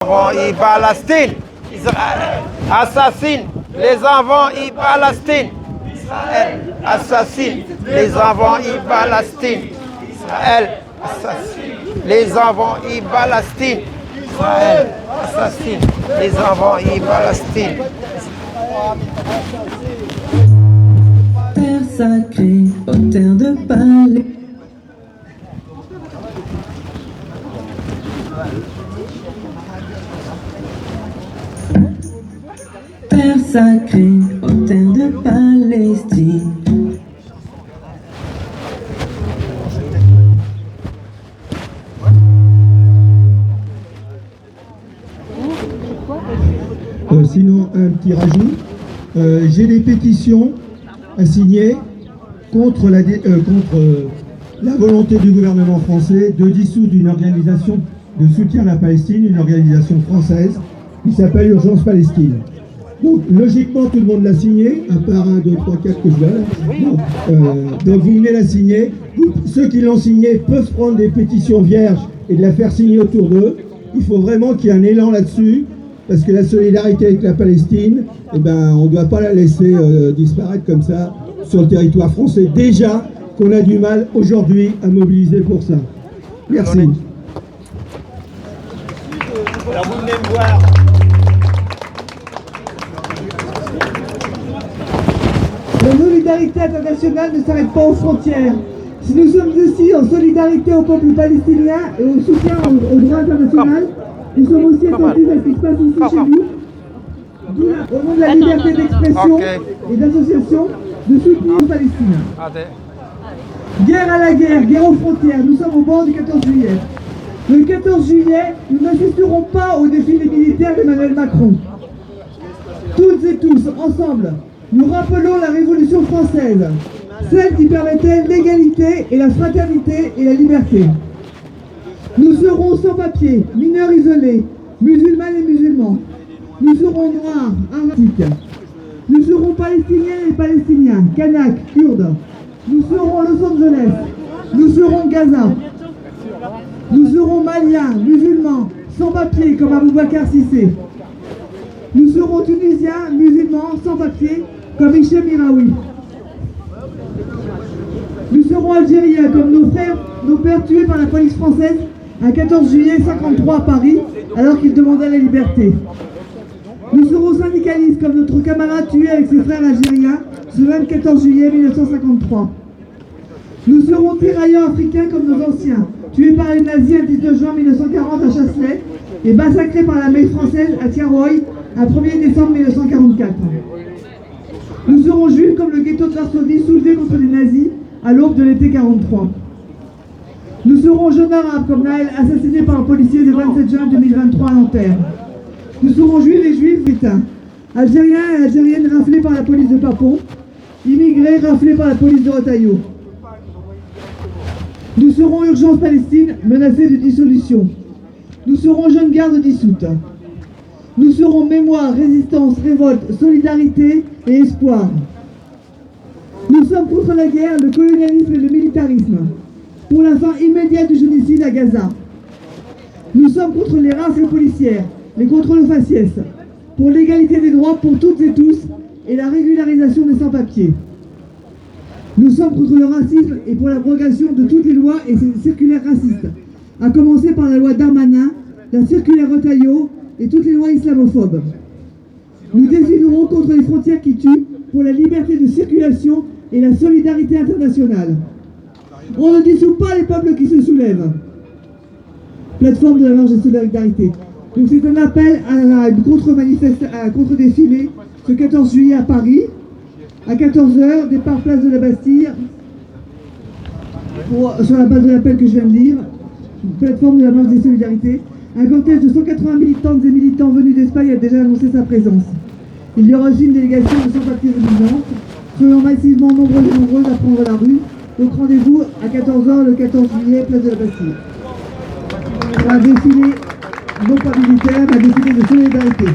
Et Palestine, Israël assassine les enfants et Palestine. Israël assassine les enfants et Palestine. Israël assassine les enfants et Palestine. Israël assassine les enfants et Palestine. Terre sacrée, aux terres de Palais. Terre sacrée, aux terres de Palestine. Sinon, un petit rajout. J'ai des pétitions à signer contre la volonté du gouvernement français de dissoudre une organisation de soutien à la Palestine, une organisation française qui s'appelle Urgence Palestine. Donc, logiquement, tout le monde l'a signé, à part 1, 2, 3, 4 que je vois. Donc, vous venez la signer. Ceux qui l'ont signé peuvent prendre des pétitions vierges et de la faire signer autour d'eux. Il faut vraiment qu'il y ait un élan là-dessus, parce que la solidarité avec la Palestine, eh ben, on ne doit pas la laisser disparaître comme ça sur le territoire français. Déjà qu'on a du mal aujourd'hui à mobiliser pour ça. Merci. Alors vous venez me voir. La solidarité internationale ne s'arrête pas aux frontières. Si nous sommes ici en solidarité au peuple palestinien et au soutien au droit international, nous sommes aussi attentifs à ce qui se passe ici chez nous, au nom de la liberté d'expression et d'association, de soutenir les Palestiniens. Guerre à la guerre, guerre aux frontières, nous sommes au bord du 14 juillet. Le 14 juillet, nous n'assisterons pas au défilé militaire d'Emmanuel Macron. Toutes et tous, ensemble, nous rappelons la Révolution française, celle qui permettait l'égalité et la fraternité et la liberté. Nous serons sans papier, mineurs isolés, musulmanes et musulmans. Nous serons noirs, arabes. Nous serons palestiniens et palestiniens, kanaks, kurdes. Nous serons Los Angeles. Nous serons Gaza. Nous serons maliens, musulmans, sans papier comme Aboubacar Sissé. Nous serons tunisiens, musulmans, sans papier comme Hichem Miraoui. Nous serons algériens comme nos pères tués par la police française un 14 juillet 53 à Paris, alors qu'ils demandaient la liberté. Nous serons syndicalistes comme notre camarade tué avec ses frères algériens ce même 14 juillet 1953. Nous serons tirailleurs africains comme nos anciens, tués par les nazis un 19 juin 1940 à Chasselet et massacrés par la maille française à Tiaroy un 1er décembre 1944. Nous serons juifs comme le ghetto de Varsovie soulevé contre les nazis à l'aube de l'été 43. Nous serons jeunes arabes comme Naël assassiné par un policier le 27 juin 2023 à Nanterre. Nous serons juifs et juifs putain, algériens et algériennes raflés par la police de Papon, immigrés raflés par la police de Retailleau. Nous serons Urgence Palestine menacée de dissolution. Nous serons jeunes gardes dissoutes. Nous serons mémoire, résistance, révolte, solidarité et espoir. Nous sommes contre la guerre, le colonialisme et le militarisme, pour la fin immédiate du génocide à Gaza. Nous sommes contre les rafles policières, les contrôles aux faciès, pour l'égalité des droits pour toutes et tous et la régularisation des sans-papiers. Nous sommes contre le racisme et pour l'abrogation de toutes les lois et circulaires racistes, à commencer par la loi Darmanin, la circulaire Retailleau et toutes les lois islamophobes. Nous déciderons contre les frontières qui tuent, pour la liberté de circulation et la solidarité internationale. On ne dissout pas les peuples qui se soulèvent. Plateforme de la marche de solidarité. Donc c'est un appel à une contre-défilé ce 14 juillet à Paris, à 14h, départ place de la Bastille, sur la base de l'appel que je viens de lire, plateforme de la marche des solidarités. Un cortège de 180 militantes et militants venus d'Espagne a déjà annoncé sa présence. Il y aura aussi une délégation de sans-papiers résidents. Soyons massivement nombreux et nombreuses à prendre la rue. Donc rendez-vous à 14h le 14 juillet, place de la Bastille. Pour un défilé non pas militaire, mais un défilé de solidarité.